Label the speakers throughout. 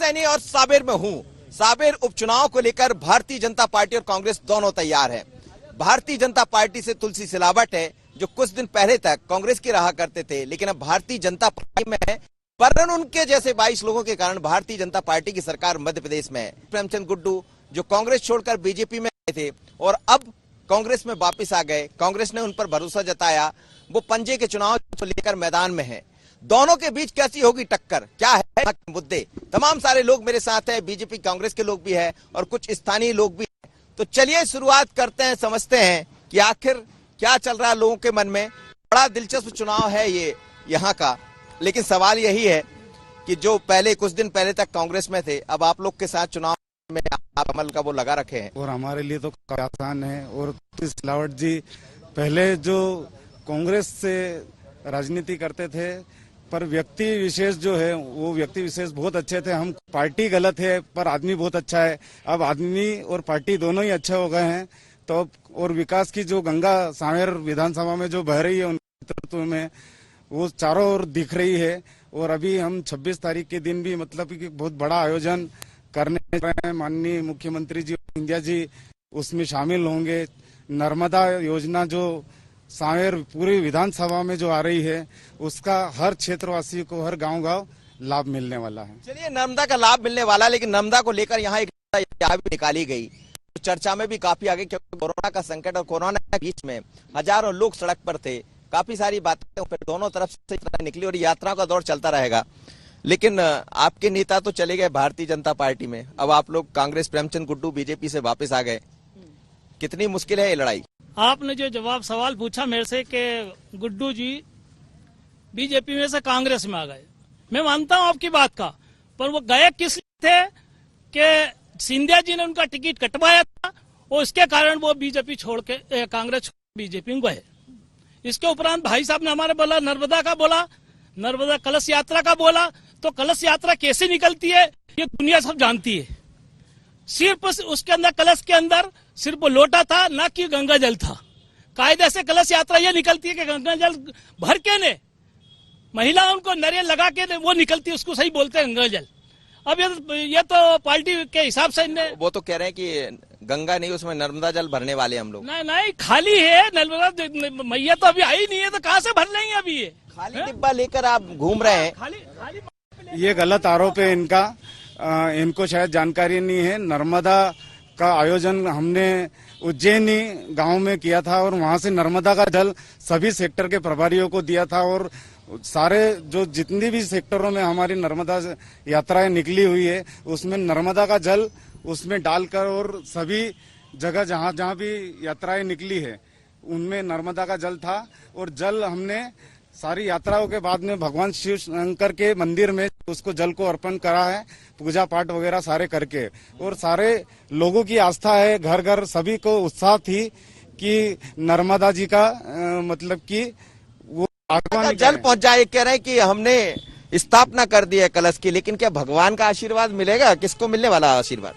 Speaker 1: सैनी और साबेर में हूं। साबेर उपचुनाव को लेकर भारतीय जनता पार्टी और कांग्रेस दोनों तैयार है। भारतीय जनता पार्टी से तुलसी सिलावट है, जो कुछ दिन पहले तक कांग्रेस की रहा करते थे, लेकिन अब भारतीय जनता पार्टी में है। वरन उनके जैसे 22 लोगों के कारण भारतीय जनता पार्टी की सरकार मध्य प्रदेश में है। प्रेमचंद गुड्डू जो कांग्रेस छोड़कर बीजेपी में गए थे और अब कांग्रेस में वापस आ गए, कांग्रेस ने उन पर भरोसा जताया, वो पंजे के चुनाव को लेकर मैदान में है। दोनों के बीच कैसी होगी टक्कर, क्या है मुद्दे, तमाम सारे लोग मेरे साथ हैं। बीजेपी कांग्रेस के लोग भी हैं और कुछ स्थानीय लोग भी हैं। तो चलिए शुरुआत करते हैं, समझते हैं कि आखिर क्या चल रहा है लोगों के मन में। बड़ा दिलचस्प चुनाव है ये यहाँ का, लेकिन सवाल यही है कि जो पहले कुछ दिन पहले तक कांग्रेस में थे, अब आप लोग के साथ चुनाव में आप अमल का वो लगा रखे हैं
Speaker 2: और हमारे लिए तो काफी आसान है। और सिलावट जी पहले जो कांग्रेस से राजनीति करते थे, पर व्यक्ति विशेष जो है वो व्यक्ति विशेष बहुत अच्छे थे। हम पार्टी गलत है पर आदमी बहुत अच्छा है। अब आदमी और पार्टी दोनों ही अच्छे हो गए हैं। तो और विकास की जो गंगा सांवेर विधानसभा में जो बह रही है उनके नेतृत्व में, वो चारों ओर दिख रही है। और अभी हम 26 तारीख के दिन भी मतलब कि बहुत बड़ा आयोजन करने जा रहे हैं। माननीय मुख्यमंत्री जी सिंधिया जी उसमें शामिल होंगे। नर्मदा योजना जो सांवेर पूरी विधानसभा में जो आ रही है, उसका हर क्षेत्रवासी को, हर गांव-गांव लाभ मिलने वाला है।
Speaker 1: चलिए, नर्मदा का लाभ मिलने वाला, लेकिन नर्मदा को लेकर यहाँ एक भी निकाली गई, तो चर्चा में भी काफी आगे, क्योंकि कोरोना का संकट और कोरोना के बीच में हजारों लोग सड़क पर थे। काफी सारी बातें फिर दोनों तरफ से निकली और यात्राओं का दौर चलता रहेगा। लेकिन आपके नेता तो चले गए भारतीय जनता पार्टी में, अब आप लोग कांग्रेस, प्रेमचंद गुड्डू बीजेपी से वापस आ गए। कितनी मुश्किल है ये लड़ाई?
Speaker 3: आपने जो सवाल पूछा मेरे से कि गुड्डू जी बीजेपी में से कांग्रेस में आ गए, मैं मानता हूं आपकी बात का, पर वो गए किस लिए थे कि सिंधिया जी ने उनका टिकट कटवाया था और इसके कारण वो बीजेपी छोड़ के कांग्रेस बीजेपी में गए। इसके उपरांत भाई साहब ने हमारे बोला, नर्मदा का बोला, नर्मदा कलश यात्रा का बोला, तो कलश यात्रा कैसे निकलती है ये दुनिया सब जानती है। सिर्फ उसके अंदर, कलश के अंदर सिर्फ लोटा था, ना कि गंगा जल था। कायदे से कलश यात्रा ये निकलती है कि गंगा जल भर के ने महिला उनको नारियल लगा के वो निकलती है, उसको सही बोलते हैं गंगा जल। अब ये तो पार्टी के हिसाब से
Speaker 1: वो तो कह रहे हैं कि गंगा नहीं, उसमें नर्मदा जल भरने वाले हम लोग।
Speaker 3: नहीं, खाली है नर्मदा मैया, तो अभी आई नहीं है, तो कहाँ से भर लेंगे अभी? ये
Speaker 1: खाली डिब्बा लेकर आप घूम रहे हैं।
Speaker 3: खाली
Speaker 2: ये गलत आरोप है इनका। इनको शायद जानकारी नहीं है। नर्मदा का आयोजन हमने उज्जैनी गांव में किया था और वहां से नर्मदा का जल सभी सेक्टर के प्रभारियों को दिया था। और सारे जो जितनी भी सेक्टरों में हमारी नर्मदा यात्राएं निकली हुई है, उसमें नर्मदा का जल उसमें डालकर, और सभी जगह जहां जहां भी यात्राएं निकली है उनमें नर्मदा का जल था। और जल हमने सारी यात्राओं के बाद में भगवान शिव शंकर के मंदिर में उसको जल को अर्पण करा है, पूजा पाठ वगैरह सारे करके। और सारे लोगों की आस्था है, घर घर सभी को उत्साह थी कि नर्मदा जी का मतलब कि वो आगमन
Speaker 1: जल पहुंच जाए। कह रहे हैं कि हमने स्थापना कर दी है कलश की, लेकिन क्या भगवान का आशीर्वाद मिलेगा? किसको मिलने वाला आशीर्वाद?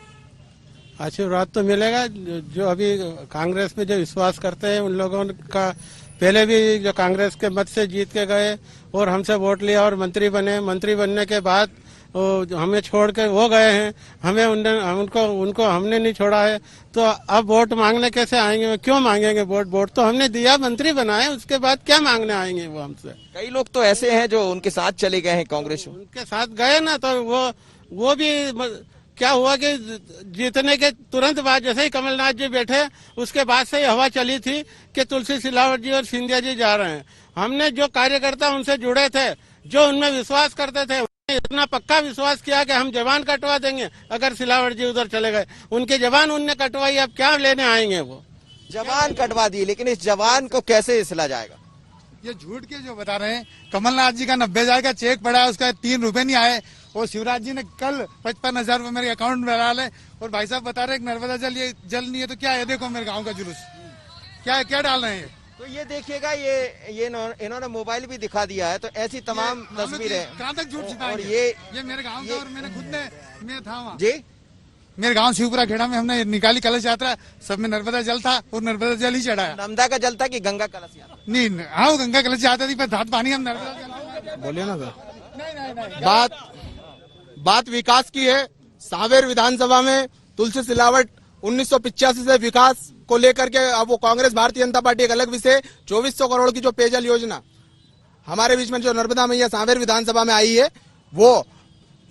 Speaker 4: आशीर्वाद तो मिलेगा जो अभी कांग्रेस में जो विश्वास करते हैं उन लोगों का। पहले भी जो कांग्रेस के मत से जीत के गए और हमसे वोट लिया और मंत्री बने, मंत्री बनने के बाद हमें छोड़ के वो गए हैं, हमें उनको हमने नहीं छोड़ा है। तो अब वोट मांगने कैसे आएंगे? क्यों मांगेंगे वोट तो हमने दिया, मंत्री बनाए, उसके बाद क्या मांगने आएंगे वो हमसे?
Speaker 1: कई लोग तो ऐसे हैं जो उनके साथ चले गए हैं कांग्रेस में।
Speaker 4: उनके साथ गए ना, तो वो भी क्या हुआ कि जीतने के तुरंत बाद जैसे ही कमलनाथ जी बैठे, उसके बाद से ही हवा चली थी कि तुलसी सिलावट जी और सिंधिया जी जा रहे हैं। हमने जो कार्यकर्ता उनसे जुड़े थे, जो उनमें विश्वास करते थे, इतना पक्का विश्वास किया कि हम जवान कटवा देंगे अगर सिलावट जी उधर चले गए। उनके जवान उनने कटवाई, अब क्या लेने आएंगे? वो
Speaker 1: जवान कटवा दिए, लेकिन इस जवान को कैसे सिला जाएगा?
Speaker 5: ये झूठ के जो बता रहे हैं, कमलनाथ जी का 90,000 का चेक पड़ा है, उसका 3 रुपए नहीं आए। और शिवराज जी ने कल 55,000 रुपए मेरे अकाउंट में डाले। और भाई साहब बता रहे हैं नर्मदा जल, ये जल नहीं है तो क्या है? देखो मेरे गांव का जुलूस क्या डाल रहे हैं।
Speaker 1: तो ये देखिएगा, ये इन्होंने मोबाइल भी दिखा दिया है, तो ऐसी तमाम तस्वीरें
Speaker 5: कहाँ तक झूठ छिपाएंगे?
Speaker 1: और
Speaker 5: ये मेरे गांव का, और मैंने खुद ने, मैं था वहाँ
Speaker 1: जी,
Speaker 5: मेरे गांव शिवपुरा खेड़ा में हमने निकाली कलश यात्रा, सब में नर्मदा जल था और नर्मदा जल ही चढ़ाया।
Speaker 1: नर्मदा का जल था कि गंगा कलश यात्रा?
Speaker 5: नहीं, हाँ गंगा कलश यात्रा थी, पर धात पानी हम नर्मदा जल।
Speaker 4: बोलिए ना सर।
Speaker 5: नहीं,
Speaker 6: बात विकास की है। सांवेर विधानसभा में तुलसी सिलावट 1985 से विकास को लेकर के, अब वो कांग्रेस भारतीय जनता पार्टी एक अलग विषय। 2400 करोड़ की जो पेयजल योजना हमारे बीच में जो नर्मदा मैया सांवेर विधानसभा में आई है, वो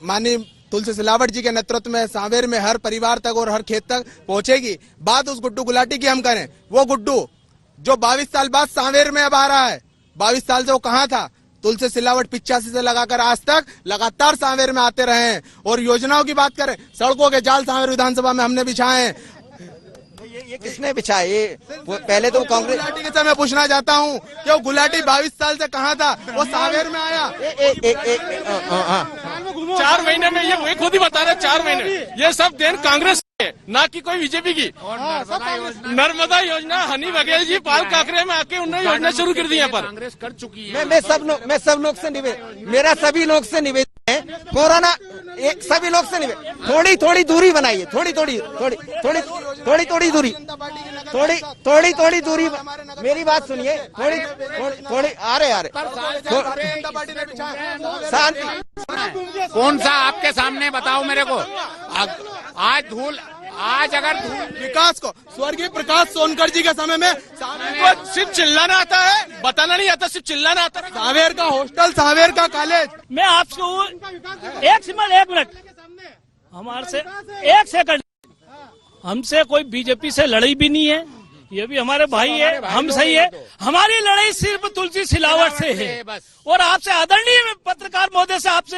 Speaker 6: माननीय तुलसी सिलावट जी के नेतृत्व में सांवेर में हर परिवार तक और हर खेत तक पहुंचेगी। बात उस गुड्डू गुलाटी की हम करें, वो गुड्डू जो 22 साल बाद सांवेर में अब आ रहा है, 22 साल से वो कहाँ था? तुलसी सिलावट 85 से लगाकर आज तक लगातार सांवेर में आते रहे हैं। और योजनाओं की बात करें, सड़कों के जाल सांवेर विधानसभा में हमने बिछाए हैं।
Speaker 1: ये किसने बिछाए? ये पहले तो कांग्रेस
Speaker 6: गुलाटी के समय पूछना चाहता हूँ कि वो गुलाटी 22 साल से कहाँ था? वो सांवेर में आया।
Speaker 7: 4 महीने में ये खुद ही बता रहे, 4 महीने ये सब देन कांग्रेस है, ना कि कोई बीजेपी की। नर्मदा योजना हनी बघेल जी पाल काकरे में आके उन्होंने योजना शुरू कर दी। यहाँ पर
Speaker 8: कांग्रेस कर चुकी है।
Speaker 1: मैं सब लोग से मेरा सभी लोग से निवेदन है, कोरोना एक सभी लोग से निवेदन, थोड़ी दूरी बनाइए, थोड़ी दूरी, थोड़ी दूरी। मेरी बात सुनिए, थोड़ी आ रहे शांति।
Speaker 8: कौन सा आपके सामने बताओ मेरे को? आज अगर
Speaker 6: विकास को स्वर्गीय प्रकाश सोनकर जी के समय में
Speaker 7: को सिर्फ चिल्लाना आता है, बताना नहीं आता, सिर्फ चिल्लाना आता है।
Speaker 6: सांवेर का हॉस्टल, सांवेर का कॉलेज।
Speaker 3: मैं आपको एक मिनट हमारे से 1 सेकंड, हमसे कोई बीजेपी से लड़ाई भी नहीं है, ये भी हमारे भाई है, हम सही है। हमारी लड़ाई सिर्फ तुलसी सिलावट से है। और आपसे आदरणीय पत्रकार महोदय से, आपसे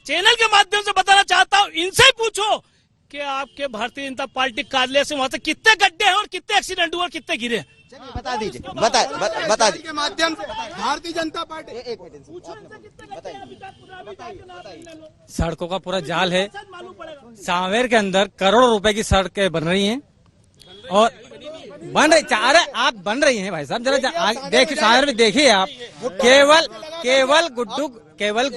Speaker 3: चैनल के माध्यम से बताना चाहता हूँ, इनसे ही पूछो कि आपके भारतीय जनता पार्टी कार्यालय से वहां से कितने गड्ढे हैं और कितने एक्सीडेंट हुए और कितने गिरे?
Speaker 1: बता दीजिए, बता दीजिए
Speaker 6: के माध्यम से भारतीय जनता पार्टी।
Speaker 9: सड़कों का पूरा जाल है। सांवेर के अंदर करोड़ों रुपए की सड़कें बन रही हैं और बन रही, अरे आप बन रही हैं भाई साहब, जरा देखिए सांवेर में, देखिए आप। केवल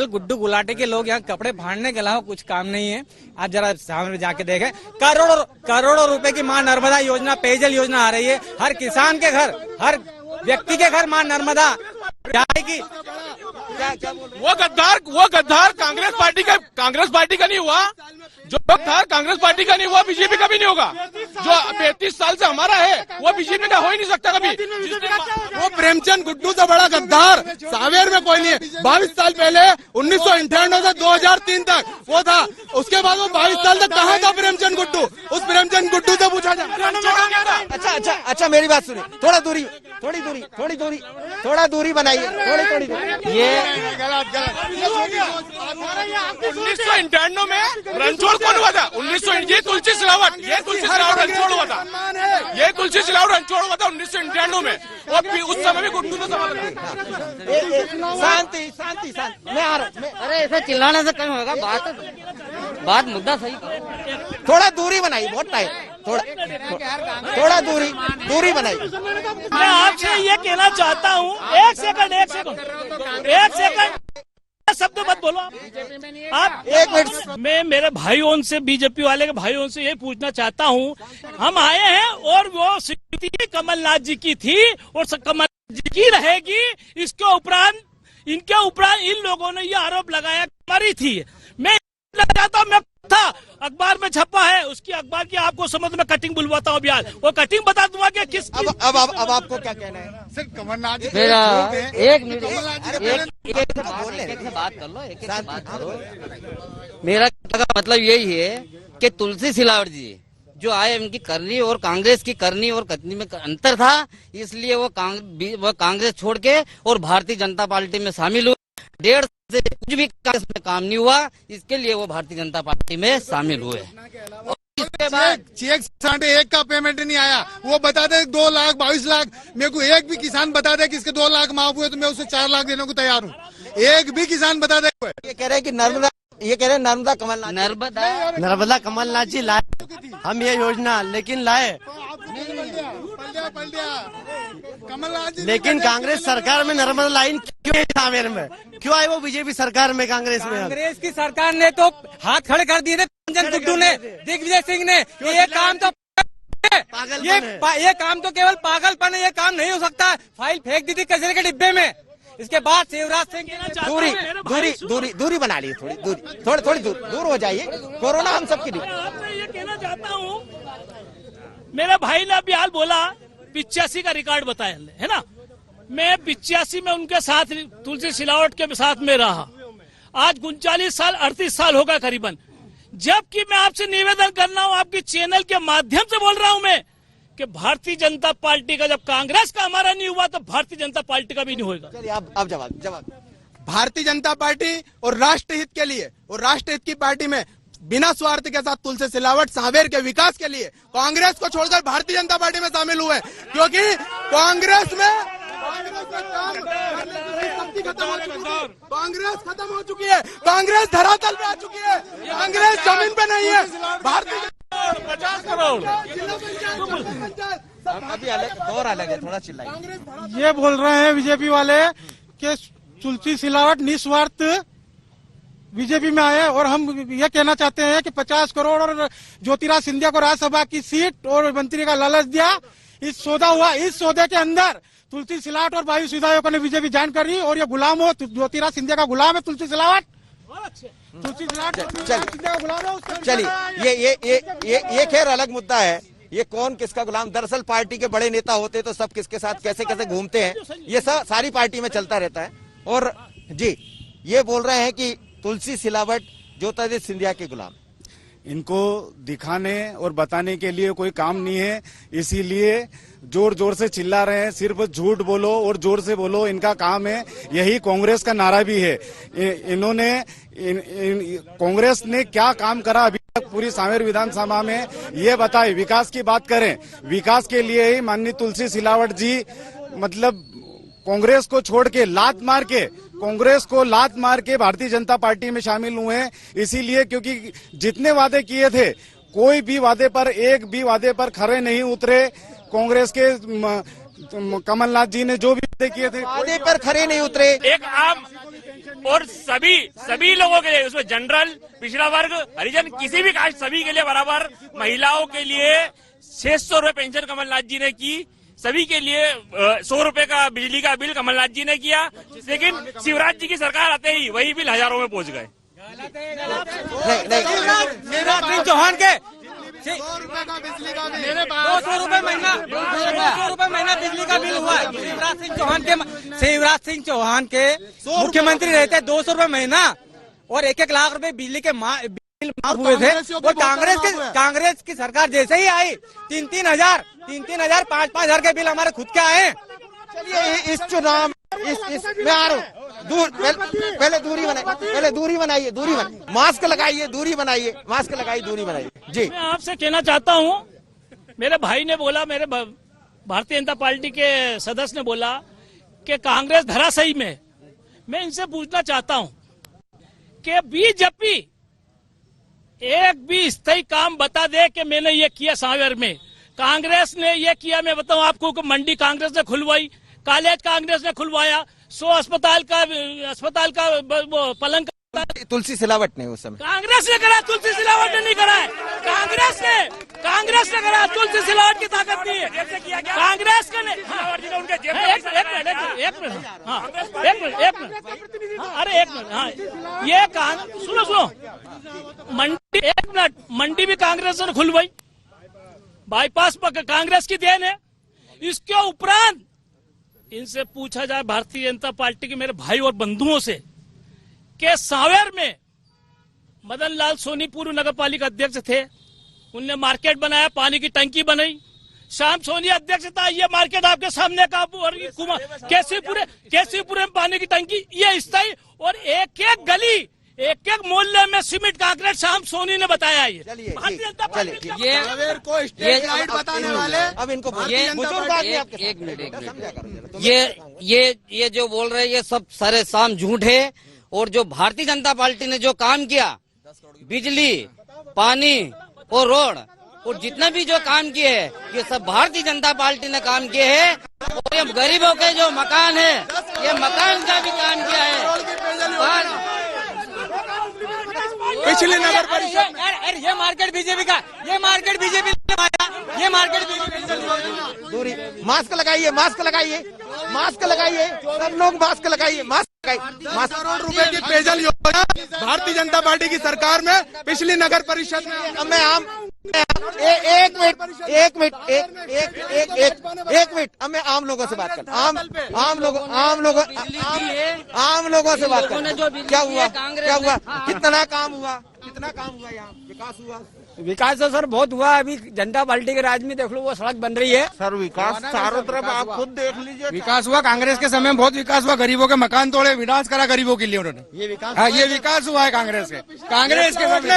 Speaker 9: गुड्डू गुलाटी के लोग यहाँ कपड़े फाड़ने के अलावा कुछ काम नहीं है। आप जरा सामने में जाके देखें, करोड़ों रुपए की मां नर्मदा योजना, पेयजल योजना आ रही है। हर किसान के घर, हर व्यक्ति के घर मां नर्मदा जाएगी।
Speaker 7: वो गद्दार कांग्रेस पार्टी का नहीं हुआ, जो गद्दार कांग्रेस पार्टी का नहीं हुआ, बीजेपी का भी नहीं होगा। जो 35 साल से हमारा है वो बीजेपी का हो ही नहीं सकता कभी।
Speaker 6: वो प्रेमचंद गुड्डू से बड़ा गद्दार सांवेर में कोई नहीं है। 22 साल पहले 1998 से 2003 तक वो था, उसके बाद वो 22 साल तक कहाँ था प्रेमचंद गुड्डू? उस प्रेमचंद गुड्डू से पूछा जाए।
Speaker 1: अच्छा मेरी बात सुनिए, थोड़ा दूरी बनाइए, थोड़ी दूरी। ये
Speaker 7: 1991 में रणछोड़ कौन हुआ था? 1991 ये तुलसी सिलावट रणछोड़ हुआ था। ये तुलसी सिलावट रणछोड़ हुआ था 1991 में, और उस समय भी गुड्डू ने सवाल
Speaker 1: शांति। मैं आ रहा हूँ।
Speaker 10: अरे ऐसे चिल्लाने से कहीं होगा? बात मुद्दा सही।
Speaker 1: थोड़ा दूरी बनाइए, बहुत टाइम, थोड़ा दूरी बनाइए।
Speaker 3: मैं आपसे ये कहना चाहता हूँ, एक सेकंड शब्द मत बोलो आप।
Speaker 1: 1 मिनट।
Speaker 3: मैं मेरे भाइयों से, बीजेपी वाले के भाइयों से ये पूछना चाहता हूँ, हम आए हैं और वो स्वीकृति कमलनाथ जी की थी और कमलनाथ जी की रहेगी। इनके उपरांत इन लोगों ने ये आरोप लगाया हमारी थी। मैं चाहता हूँ, मैं था अखबार में छपा है, उसकी अखबार की आपको समझ में कटिंग बुलवाता हूँ अभी, वो कटिंग बता दूंगा कि किस।
Speaker 1: अब आपको क्या कहना है?
Speaker 5: सिर्फ कमलनाथ जी
Speaker 10: मेरा एक मिनट
Speaker 1: बात कर लो।
Speaker 10: मेरा कहने का मतलब यही है कि तुलसी सिलावट जी जो आए, उनकी करनी और कांग्रेस की करनी और कथनी में अंतर था, इसलिए वो कांग्रेस छोड़ के और भारतीय जनता पार्टी में शामिल हुए। 1.5 से कुछ भी कांग्रेस में काम नहीं हुआ, इसके लिए वो भारतीय जनता पार्टी में शामिल हुए। इसके बाद
Speaker 5: चेक 1.5 का पेमेंट नहीं आया, वो बता दे 2 लाख 22 लाख। मेरे को एक भी किसान बता दे कि इसके 2 लाख माफ हुए तो मैं उसे 4 लाख देने को तैयार हूँ। एक भी किसान बता दे।
Speaker 1: ये कह रहे हैं कि नर्मदा
Speaker 11: कमलनाथ जी लाए हम ये योजना, लेकिन लाए
Speaker 5: कमलनाथ जी,
Speaker 11: लेकिन कांग्रेस सरकार में नर्मदा लाइन क्यों है? सांवेर में क्यों आई? वो बीजेपी सरकार में, कांग्रेस
Speaker 9: की सरकार ने तो हाथ खड़े कर दिए थे। गुड्डू ने, दिग्विजय सिंह ने, ये काम तो ये काम तो केवल पागलपन है, ये काम नहीं हो सकता। फाइल फेंक दी थी कचरे के डिब्बे में, इसके बाद शिवराज सिंह
Speaker 1: दूरी बना ली, थोड़ी दूर हो जाइए, कोरोना हम सबके लिए।
Speaker 3: आपसे ये कहना चाहता हूँ, मेरे भाई ने अभी हाल बोला 85 का रिकॉर्ड बताया है ना। मैं 85 में उनके साथ तुलसी सिलावट के साथ में रहा। आज 39 साल 38 साल होगा करीबन। जबकि मैं आपसे निवेदन कर रहा हूं, आपके चैनल के माध्यम से बोल रहा हूं मैं कि भारतीय जनता पार्टी का जब कांग्रेस का हमारा नहीं हुआ तो भारतीय जनता पार्टी का भी नहीं होगा।
Speaker 1: चलिए आप जवाब।
Speaker 6: भारतीय जनता पार्टी और राष्ट्रहित के लिए और राष्ट्रहित की पार्टी में बिना स्वार्थ के साथ तुलसी सिलावट सांवेर के विकास के लिए कांग्रेस को छोड़कर भारतीय जनता पार्टी में शामिल हुए, क्योंकि कांग्रेस में काम करने की शक्ति खत्म हो चुकी है। कांग्रेस खत्म हो चुकी है, कांग्रेस धरातल पे आ चुकी है, कांग्रेस जमीन पे नहीं है। भारतीय
Speaker 7: 50 करोड़
Speaker 1: अभी दौर अलग है, थोड़ा चिल्लाइए।
Speaker 4: ये बोल रहे हैं बीजेपी वाले कि तुलसी सिलावट निस्वार्थ बीजेपी में आए, और हम ये कहना चाहते हैं कि 50 करोड़ और ज्योतिराज सिंधिया को राज्यसभा की सीट और मंत्री का लालच दिया, इस सौदा हुआ। इस सौदे के अंदर तुलसी सिलावट और वायु विधायकों ने बीजेपी ज्वाइन कर रही, और ये गुलाम हो, ज्योतिराज सिंधिया का गुलाम है तुलसी सिलावट। तुलसी सिलावट सिंधिया का गुलाम है।
Speaker 1: चलिए ये खैर अलग मुद्दा है, ये कौन किसका गुलाम। दरअसल पार्टी के बड़े नेता होते तो सब किसके साथ कैसे कैसे घूमते हैं, ये सब सारी पार्टी में चलता रहता है। और जी ये बोल रहे हैं कि तुलसी सिलावट ज्योतिरादित्य सिंधिया के गुलाम।
Speaker 2: इनको दिखाने और बताने के लिए कोई काम नहीं है, इसीलिए जोर जोर से चिल्ला रहे हैं। सिर्फ झूठ बोलो और जोर से बोलो इनका काम है, यही कांग्रेस का नारा भी है। इन्होंने कांग्रेस ने क्या काम करा अभी तक पूरी सांवेर विधानसभा में, ये बताए। विकास की बात करें, विकास के लिए ही माननीय तुलसी सिलावट जी मतलब कांग्रेस को छोड़ के कांग्रेस को लात मार के भारतीय जनता पार्टी में शामिल हुए हैं। इसीलिए क्योंकि जितने वादे किए थे, कोई भी वादे पर एक भी वादे पर खरे नहीं उतरे। कांग्रेस के कमलनाथ जी ने जो भी वादे किए थे
Speaker 1: वादे पर खरे नहीं उतरे।
Speaker 7: एक आम और सभी लोगों के लिए, उसमें जनरल, पिछड़ा वर्ग, हरिजन, किसी भी कास्ट, सभी के लिए बराबर। महिलाओं के लिए 600 रुपए पेंशन कमलनाथ जी ने की, सभी के लिए 100 रुपए का बिजली का बिल कमलनाथ जी ने किया। लेकिन शिवराज जी की सरकार आते ही वही बिल हजारों में पहुंच गए।
Speaker 9: शिवराज सिंह चौहान के 200 रुपए महीना बिजली का बिल हुआ है। शिवराज सिंह चौहान के मुख्यमंत्री रहते 200 रुपए महीना और 1-1 लाख रुपए बिजली के बिल माफ हुए थे। और कांग्रेस की सरकार जैसे ही आई 3-3 हजार 5-5 हजार के बिल हमारे खुद के आए।
Speaker 1: चलिए इस चुनाव मैं आ रहा हूँ, पहले दूरी बनाइए, मास्क लगाइए, दूरी बनाइए जी।
Speaker 3: मैं आपसे कहना चाहता हूँ, मेरे भाई ने बोला, मेरे भारतीय जनता पार्टी के सदस्य ने बोला कि कांग्रेस धराशायी में। मैं इनसे पूछना चाहता हूँ कि बीजेपी एक भी स्थायी काम बता दे कि मैंने ये किया सांवेर में। कांग्रेस ने ये किया, मैं बताऊं आपको कि मंडी कांग्रेस ने खुलवाई, कॉलेज कांग्रेस ने खुलवाया, 100 अस्पताल का पलंग
Speaker 1: तुलसी सिलावट ने उस समय
Speaker 3: कांग्रेस ने करा, तुलसी सिलावट ने नहीं करा है। कांग्रेस ने करा, तुलसी सिलावट की ताकत नहीं है। कांग्रेस के ने एक मिनट हाँ, ये सुनो मंडी, 1 मिनट, मंडी भी कांग्रेस ने खुलवाई, बाईपास पर कांग्रेस की देन है। इसके उपरांत इनसे पूछा जाए भारतीय जनता पार्टी के मेरे भाई और बंधुओं से कि सांवेर में मदन लाल सोनी पूर्व नगर पालिका अध्यक्ष थे, उनने मार्केट बनाया, पानी की टंकी बनाई। श्याम सोनी अध्यक्ष था, ये मार्केट आपके सामने का, केसीपुरे में पानी की टंकी, ये स्थायी। और एक गली, एक मोहल्ले में सीमेंट कंक्रीट श्याम सोनी ने बताया। ये भारतीय जनता पार्टी
Speaker 6: को स्ट्रीट लाइट बताने वाले
Speaker 1: अब इनको
Speaker 10: एक मिनट ये जो बोल रहे हैं ये सब सारे शाम झूठ है। और जो भारतीय जनता पार्टी ने जो काम किया, बिजली, पानी और रोड और जितना भी जो काम किए है, ये सब भारतीय जनता पार्टी ने काम किए हैं। और ये गरीबों के जो मकान है, ये मकान का भी काम किया है।
Speaker 6: पिछले नगर परिषद
Speaker 9: ये मार्केट बीजेपी का, ये मार्केट
Speaker 1: दूरी, मास्क लगाइए, मास्क लगाइए, मास्क लगाइए, सब लोग मास्क लगाइए, मास्क लगाइए, मास्क।
Speaker 6: करोड़ रुपए की पेयजल योजना भारतीय जनता पार्टी की सरकार में पिछली नगर परिषद में
Speaker 1: अब मैं एक मिनट, अब मैं आम लोगों से बात करता हूँ, आम लोगों से बात करता हूँ। क्या हुआ, क्या हुआ, कितना काम हुआ, यहाँ विकास हुआ?
Speaker 9: विकास तो सर बहुत हुआ। अभी जनता पार्टी के राज में देख लो, वो सड़क बन रही है।
Speaker 11: सर विकास चारों तरफ आप खुद देख लीजिए।
Speaker 6: विकास हुआ, कांग्रेस के समय में बहुत विकास हुआ। गरीबों के मकान तोड़े, विनाश करा गरीबों के लिए उन्होंने।
Speaker 1: ये विकास,
Speaker 6: हाँ, ये विकास हुआ है कांग्रेस के समय।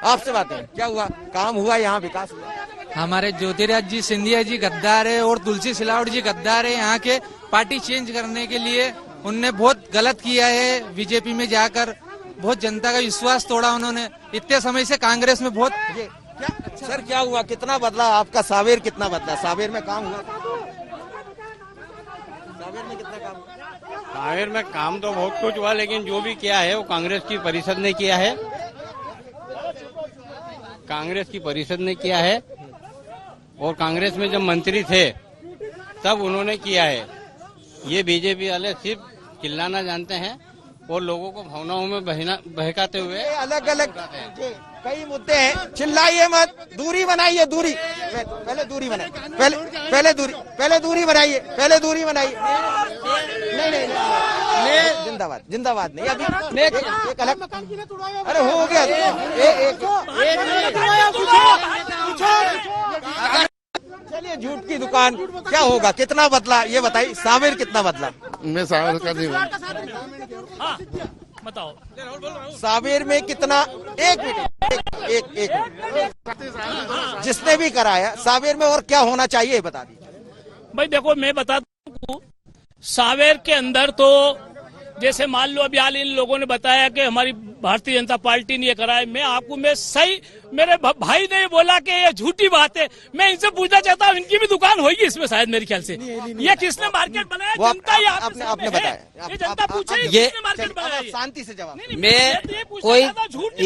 Speaker 1: आपसे बातें क्या हुआ, काम हुआ, यहाँ विकास हुआ?
Speaker 9: हमारे ज्योतिराज जी सिंधिया जी गद्दार है और तुलसी सिलावट जी गद्दार है। यहाँ के पार्टी चेंज करने के लिए उनने बहुत गलत किया है। बीजेपी में जाकर बहुत जनता का विश्वास तोड़ा उन्होंने। इतने समय से कांग्रेस में बहुत
Speaker 1: क्या सर, क्या हुआ, कितना बदला आपका सावेर, कितना बदला? सावेर में काम हुआ? सावेर में कितना काम हुआ?
Speaker 12: सावेर में काम तो बहुत कुछ हुआ, लेकिन जो भी किया है वो कांग्रेस की परिषद ने किया है। कांग्रेस की परिषद ने किया है और कांग्रेस में जब मंत्री थे तब उन्होंने किया है। ये बीजेपी वाले सिर्फ चिल्लाना जानते हैं और लोगों को भावनाओं में बहकाते हुए
Speaker 1: अलग अलग कई मुद्दे हैं। चिल्लाइए मत, दूरी बनाइए, दूरी, पहले दूरी बनाइए, पहले दूरी बनाइए, पहले दूरी बनाइए। नहीं, जिंदाबाद, जिंदाबाद नहीं, अभी एक अलग, अरे हो गया, चलिए। झूठ की दुकान क्या होगा, कितना बदला ये बताइए, सावेर कितना बदला?
Speaker 11: मैं सावेर का नहीं
Speaker 3: बताओ
Speaker 1: सावेर में कितना? एक मिनट, जिसने भी कराया सावेर में और क्या होना चाहिए बता दीजिए।
Speaker 3: भाई देखो, मैं बता दूं, सावेर के अंदर तो जैसे मान लो अभी हाल इन लोगों ने बताया कि हमारी भारतीय जनता पार्टी ने ये कराया। मैं सही, मेरे भाई ने बोला कि ये झूठी बात है। मैं इनसे पूछना चाहता हूँ, इनकी भी दुकान होगी इसमें शायद, मेरे ख्याल से। ये किसने मार्केट बनाया? जनता ही आपने बताया, ये जनता पूछे किसने मार्केट बनाया?
Speaker 1: शांति से जवाब।
Speaker 10: मैं कोई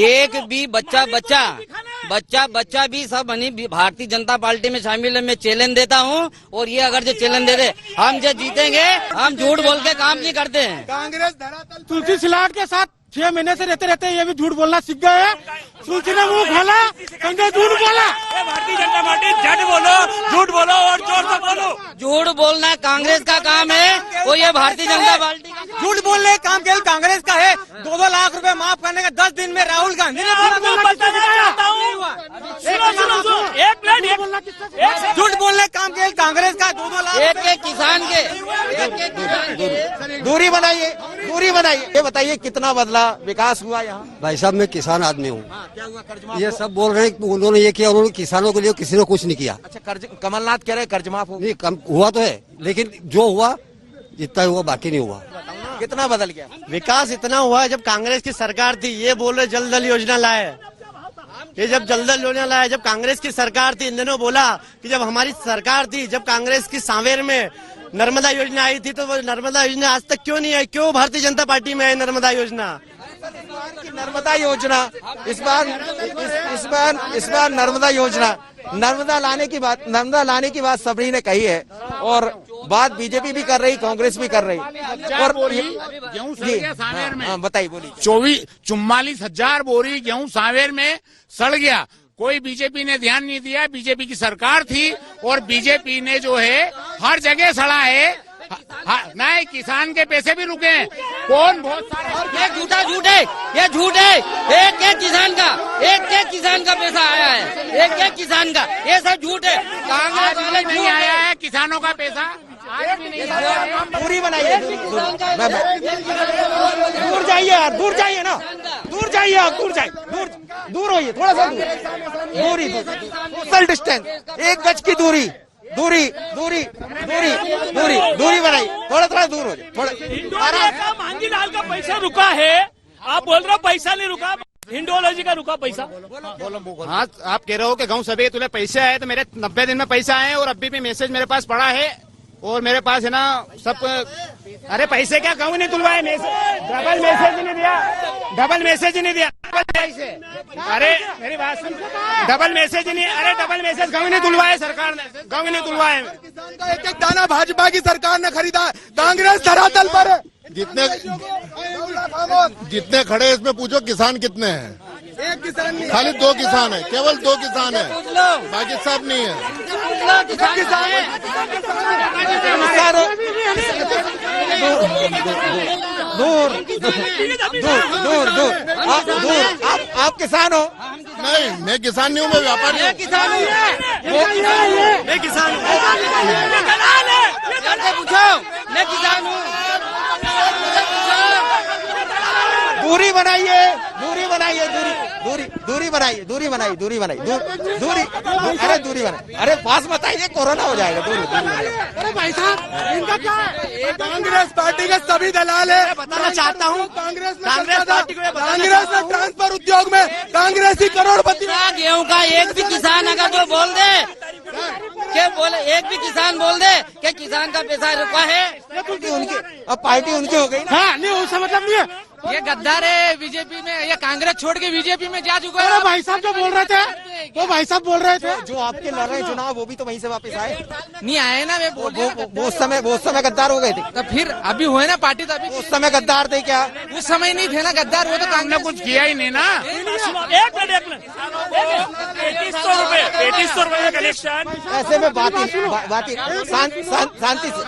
Speaker 10: एक भी बच्चा भी सब भारतीय जनता पार्टी में शामिल है। मैं चैलेंज देता हूँ, और ये अगर जो चैलेंज दे दे, हम जो जीतेंगे, हम झूठ बोल के काम नहीं करते हैं।
Speaker 6: कांग्रेस धरातल तुलसी सिलावट के साथ 6 महीने से रहते ये भी झूठ बोलना सीख गए हैं। तुलसी ने मुंह खोला, संजय झूठ बोला।
Speaker 3: भारतीय जनता पार्टी झूठ बोलो, झूठ बोलो और जोर से बोलो।
Speaker 10: झूठ बोलना कांग्रेस का काम है, और ये भारतीय जनता पार्टी का
Speaker 9: झूठ बोलने का काम केवल कांग्रेस का है। 2-2 लाख रुपए माफ करने का 10 दिन में राहुल गांधी ने झूठ बोलने का काम केवल कांग्रेस का। 2-2 लाख
Speaker 10: एक किसान के
Speaker 1: दूरी बनाइए, दूरी बनाइए। ये बताइए कितना बदला, विकास हुआ यहाँ?
Speaker 13: भाई साहब, मैं किसान आदमी हूँ।
Speaker 1: क्या हुआ, कर्ज माफ?
Speaker 13: ये सब बोल रहे हैं कि उन्होंने ये किया, उन्होंने किसानों के लिए किसी ने कुछ नहीं किया।
Speaker 1: अच्छा, कर्ज, कमलनाथ कह रहे कर्ज माफ हो?
Speaker 13: नहीं, कम हुआ तो है, लेकिन जो हुआ जितना हुआ बाकी नहीं हुआ।
Speaker 1: कितना बदल गया?
Speaker 11: विकास इतना हुआ है, जब कांग्रेस की सरकार थी, ये बोल रहे जल जल योजना लाए। ये जब जल जल योजना लाया, जब कांग्रेस की सरकार थी, इन दिनों बोला कि जब हमारी सरकार थी, जब कांग्रेस की सांवेर में नर्मदा योजना आई थी, तो वो नर्मदा योजना आज तक क्यों नहीं आई? क्यों भारतीय जनता पार्टी में है नर्मदा योजना?
Speaker 1: नर्मदा योजना इस बार नर्मदा योजना, नर्मदा लाने की बात सबरी ने कही है, और बात बीजेपी भी कर रही, कांग्रेस भी कर रही। और
Speaker 8: गेहूं सड़ गया सांवेर में।
Speaker 1: बताइए, बोलिए।
Speaker 8: 44,000 बोरी गेहूं सांवेर में सड़ गया। कोई बीजेपी ने ध्यान नहीं दिया। बीजेपी की सरकार थी, और बीजेपी ने जो है हर जगह सड़ा है। नहीं, किसान के पैसे भी रुके हैं। कौन बहुत सारे,
Speaker 10: ये झूठा झूठ है, ये झूठ है। एक किसान का पैसा आया है, एक किसान का, ये सब झूठ है। कांग्रेस वाले
Speaker 8: नहीं आया है किसानों का पैसा, आज भी नहीं आया है।
Speaker 1: दूरी बनाइए, दूर जाइए यार, दूर जाइए ना, दूर जाइए आप, दूर होइए, थोड़ा सा दूरी, सोशल डिस्टेंस, 1 गज की दूरी बनाइए, थोड़ा दूर हो जाए।
Speaker 3: मांझी लाल का पैसा रुका है, आप बोल रहे हो पैसा नहीं रुका, हिंडोलॉजी का रुका पैसा।
Speaker 6: हाँ, आप कह रहे हो कि गाँव सभी तुम्हें पैसे आए, तो मेरे 90 दिन में पैसा आए, और अभी भी मैसेज मेरे पास पड़ा है
Speaker 8: और मेरे पास है ना सब, अरे पैसे क्या कहूँ नहीं तुलवाए, डबल मैसेज नहीं दिया, डबल मैसेज नहीं दिया, अरे मेरी बात सुन, डबल मैसेज नहीं, अरे डबल मैसेज गाँव नहीं तुलवाए सरकार ने, गाँव नहीं तुलवाए।
Speaker 6: एक एक दाना भाजपा की सरकार ने खरीदा, कांग्रेस धरातल पर है।
Speaker 2: जितने खड़े इसमें पूछो किसान कितने हैं?
Speaker 6: एक किसान नहीं,
Speaker 2: खाली 2 किसान है, केवल 2 किसान है, बाकी सब नहीं है।
Speaker 1: दूर दूर दूर दूर आप किसान हो?
Speaker 2: नहीं, मैं किसान नहीं हूँ, मैं व्यापारी हूँ।
Speaker 1: किसान नहीं
Speaker 6: मैं किसान
Speaker 1: पूछो, मैं किसान हूँ। दूरी बनाइए, दूरी बनाइए, दूरी बनाइए, दूरी बनाइए, दूरी बनाइए, दूरी, अरे दूरी बनाइए, अरे पास मत आइए, कोरोना हो जाएगा। दूरी
Speaker 6: अरे भाई साहब, इनका क्या है? कांग्रेस पार्टी के सभी दलाल है।
Speaker 11: बताना चाहता हूँ,
Speaker 6: कांग्रेस
Speaker 11: पार्टी को
Speaker 6: कांग्रेस में ट्रांसफर उद्योग में कांग्रेस ही करोड़पति।
Speaker 10: गेहूं का एक भी किसान अगर जो बोल दे के बोले, एक भी किसान बोल दे कि किसान का पैसा रुका है,
Speaker 1: उनकी अब पार्टी उनकी हो गई ना।
Speaker 6: हाँ, नहीं उसका मतलब नहीं है।
Speaker 9: ये गद्दार है बीजेपी में, ये कांग्रेस छोड़ के बीजेपी में जा चुका है।
Speaker 6: अरे भाई साहब जो बोल रहे थे, वो भाई साहब बोल रहे थे,
Speaker 1: जो आपके लड़ रहे चुनाव वो भी तो वहीं से वापस आए।
Speaker 9: नहीं आए ना, मैं बोल रहा हूँ।
Speaker 1: वो उस समय गद्दार हो गए थे।
Speaker 9: तो फिर अभी हुए ना पार्टी, तो अभी
Speaker 1: उस समय गद्दार थे क्या?
Speaker 9: उस समय नहीं थे ना गद्दार, वो तो कांग्रेस
Speaker 8: कुछ किया ही नहीं ना।
Speaker 3: एक मिनट 3500 रुपए का कलेक्शन।
Speaker 1: ऐसे में बात शांति से।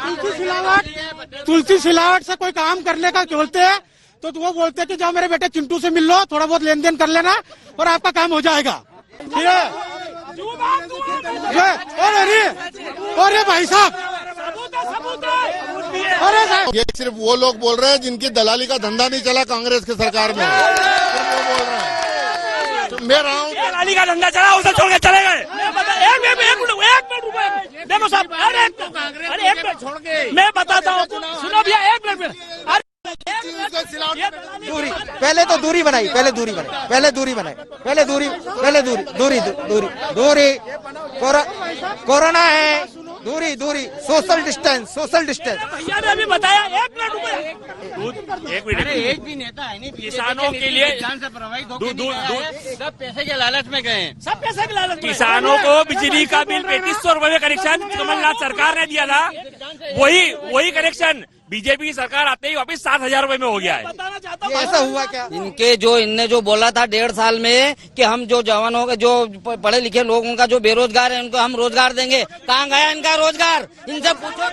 Speaker 6: तुलसी सिलावट से कोई काम करने का बोलते हैं तो वो बोलते हैं कि जाओ मेरे बेटे चिंटू से मिल लो, थोड़ा बहुत लेन देन कर लेना और आपका काम हो जाएगा। ठीक है? अरे भाई साहब, अरे साहब,
Speaker 2: ये सिर्फ वो लोग बोल रहे हैं जिनकी दलाली का धंधा नहीं चला कांग्रेस की सरकार में, सिर्फ वो बोल रहे हैं। तो मैं रहा हूँ,
Speaker 3: दलाली का धंधा चला, उसे छोड़ के चले गए। एक मिनट रुको, देखो साहब, अरे एक मिनट छोड़ के मैं बताता हूँ, सुनो भैया, एक मिनट।
Speaker 1: दूरी, पहले तो दूरी बनाई, पहले दूरी कोरोना है, दूरी, सोशल डिस्टेंस।
Speaker 3: भैया ने अभी बताया, एक मिनट रुको,
Speaker 12: एक भी नेता है नहीं
Speaker 3: किसानों के लिए
Speaker 12: जान से प्रभावित होकर सब पैसे के लालच में गए।
Speaker 3: सब पैसे के लालच। किसानों को बिजली का बिल 3500 रुपए का कनेक्शन कमलनाथ सरकार ने दिया था, वही कनेक्शन बीजेपी की सरकार आते ही वापस 7000 रुपए में हो गया है।
Speaker 1: ऐसा हुआ क्या?
Speaker 10: इनने जो बोला था 1.5 साल में कि हम जो जवानों के जो पढ़े लिखे लोग उनका जो बेरोजगार है उनको हम रोजगार देंगे, कहाँ गया इनका रोजगार? इनसे पूछो,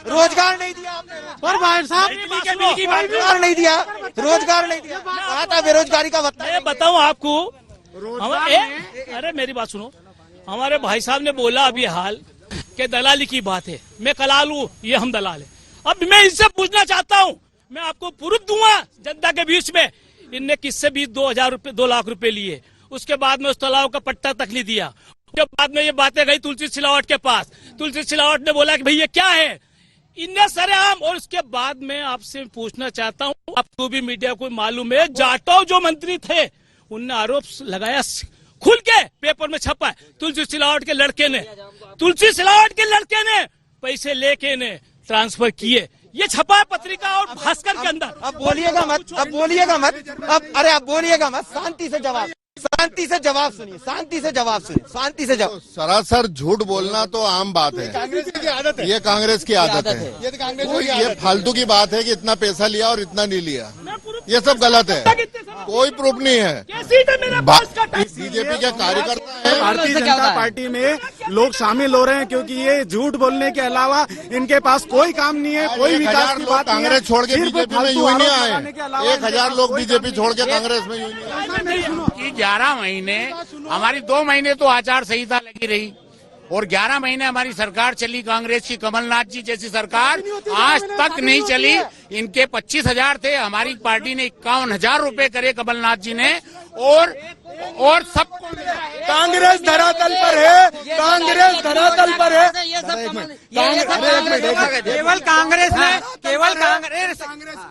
Speaker 1: रोजगार नहीं दिया आपने।
Speaker 6: और भाई साहब
Speaker 1: रोजगार नहीं दिया, कहा था बेरोजगारी का भत्ता।
Speaker 3: मैं बताऊं आपको, अरे मेरी बात सुनो, हमारे भाई साहब ने बोला अभी हाल के दलाली की बात है, मैं कलाल हूँ, ये हम दलाल है। अब मैं इनसे पूछना चाहता हूँ, मैं आपको प्रूफ दूंगा जनता के बीच में, इनने किससे भी 2 लाख रुपए लिए, उसके बाद में उस तालाब का पट्टा तक नहीं दिया, उसके बाद में ये बातें गई तुलसी सिलावट के पास, तुलसी सिलावट ने बोला कि भाई ये क्या है, इनने सरेआम। और उसके बाद में आपसे पूछना चाहता हूँ, आपको भी मीडिया को मालूम है, जाटव जो मंत्री थे उनने आरोप लगाया, खुल के पेपर में छपा है, तुलसी सिलावट के लड़के ने पैसे लेके ने ट्रांसफर किए, ये छपा है पत्रिका और भास्कर के अंदर।
Speaker 1: अब बोलिएगा मत, आप बोलिएगा मत, शांति से जवाब सुनिए, शांति से जवाब।
Speaker 2: सरासर झूठ बोलना तो आम बात है, ये कांग्रेस की आदत है। ये फालतू की बात है कि इतना पैसा लिया और इतना नहीं लिया, ये सब गलत है, कोई प्रूफ नहीं है। बीजेपी के कार्यकर्ता है,
Speaker 6: भारतीय जनता पार्टी में लोग शामिल हो रहे हैं क्योंकि ये झूठ बोलने के अलावा इनके पास कोई काम नहीं है, कोई विकास की बात नहीं है।
Speaker 2: कांग्रेस छोड़ के बीजेपी में यूं ही नहीं आए, 1000 लोग बीजेपी छोड़ के कांग्रेस में यूं नहीं आए।
Speaker 8: 11 महीने हमारी 2 महीने तो आचार संहिता लगी रही और 11 महीने हमारी सरकार चली, कांग्रेस की कमलनाथ जी जैसी सरकार आज तक नहीं चली। इनके 25,000 थे, हमारी पार्टी ने 51,000 रुपए करे कमलनाथ जी ने, और और सबको
Speaker 6: कांग्रेस धरातल पर है, कांग्रेस धरातल पर है।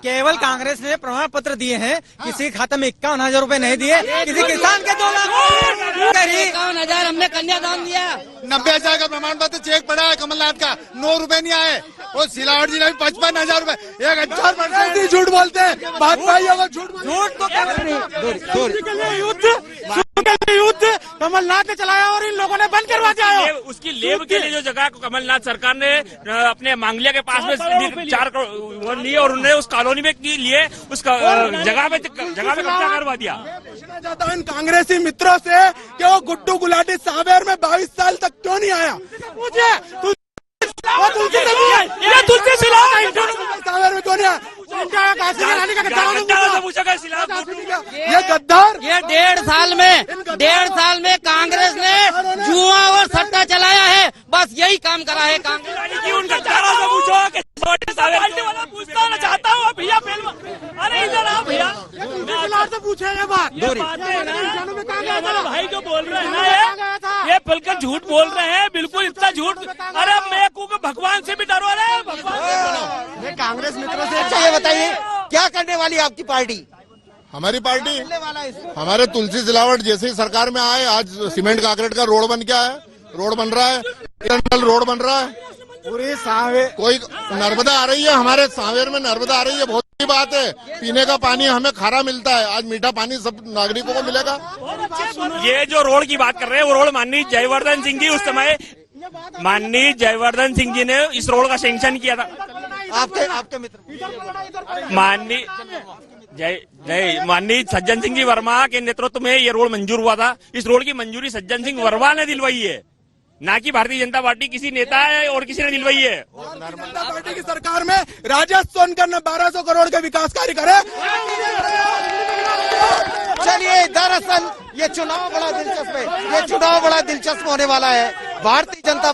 Speaker 9: केवल कांग्रेस ने प्रमाण पत्र दिए हैं, किसी के खाते में 51,000 रुपए नहीं दिए, किसी किसान के 2 लाख
Speaker 10: 51,000 हमने कन्यादान दिया।
Speaker 5: 90,000 का प्रमाण पत्र चेक पड़ा है कमलनाथ का, 9 रुपए नहीं आए। और सिलावट जी ने भी 55,000 रुपए, 1,000% झूठ बोलते हैं। बात भाई अगर झूठ
Speaker 9: तो
Speaker 3: युद्ध कमलनाथ ने चलाया और इन लोगों ने बंद करवा दिया।
Speaker 7: उसकी लेब के लिए जो जगह को कमलनाथ सरकार ने अपने मांगलिया के पास में 4 करोड़ लिए और उन्होंने उस कॉलोनी में लिए उस जगह में कब्जा करवा दिया।
Speaker 6: पूछना चाहता हूँ इन कांग्रेसी मित्रों से कि वो गुड्डू गुलाटी सांवेर में 22 साल तक क्यों नहीं आया? मुझे
Speaker 3: तुलसी सिलावट
Speaker 6: सांवेर में क्यों नहीं आया? ये गद्दार,
Speaker 10: ये 1.5 साल में कांग्रेस ने जुआ और सट्टा चलाया है, बस यही काम करा है
Speaker 3: पूछता ना चाहता हूँ भैया। अरे इधर आओ भैया, से पूछे ये बात। भाई जो बोल रहे हैं ना, ये बिल्कुल झूठ बोल रहे हैं, बिल्कुल इतना झूठ। अरे मैं को भगवान से भी डरो रहे भगवान।
Speaker 1: कांग्रेस मित्रों से अच्छा ये बताइए, क्या करने वाली आपकी पार्टी?
Speaker 5: हमारी पार्टी हमारे तुलसी सिलावट जैसे ही सरकार में आए, आज सीमेंट कांक्रीट का रोड बन गया है, रोड बन रहा है, इंटरनल रोड बन रहा है।
Speaker 6: पूरी सांवेर,
Speaker 5: कोई नर्मदा आ रही है, हमारे सांवेर में नर्मदा आ रही है, बहुत बड़ी बात है। पीने का पानी हमें खारा मिलता है, आज मीठा पानी सब नागरिकों को मिलेगा।
Speaker 7: ये जो रोड की बात कर रहे हैं वो रोड माननीय जयवर्धन सिंह जी उस समय जी ने इस रोड का सैंक्शन किया था।
Speaker 1: आपके मित्र
Speaker 7: माननीय सज्जन सिंह जी वर्मा के नेतृत्व में ये रोड मंजूर हुआ था। इस रोड की मंजूरी सज्जन सिंह वर्मा ने दिलवाई है, ना कि भारतीय जनता पार्टी किसी नेता है और किसी ने दिलवाई है।
Speaker 6: भारतीय जनता पार्टी की सरकार में राजस्व सोनकर ने 1200 करोड़ के विकास कार्य करे।
Speaker 1: चलिए, दरअसल ये चुनाव बड़ा दिलचस्प होने वाला है। भारतीय जनता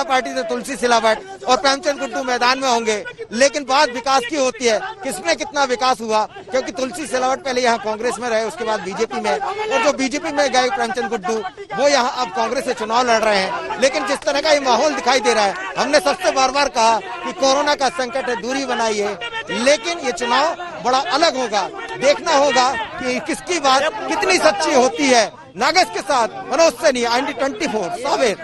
Speaker 1: पार्टी से तुलसी सिलावट और प्रेमचंद गुड्डू मैदान में होंगे, लेकिन बात विकास की होती है, किसमें कितना विकास हुआ, क्योंकि तुलसी सिलावट पहले यहाँ कांग्रेस में रहे, उसके बाद बीजेपी में, और जो बीजेपी में गए प्रेमचंद गुड्डू वो यहाँ अब कांग्रेस से चुनाव लड़ रहे हैं। लेकिन जिस तरह का ये माहौल दिखाई दे रहा है, हमने सबसे बार बार कहा कि कोरोना का संकट है, दूरी बनाइए, लेकिन ये चुनाव बड़ा अलग होगा। देखना होगा कि किसकी बात कितनी सच्ची होती है। नागेश के साथ मनोज सैनी, IND 24 सांवेर।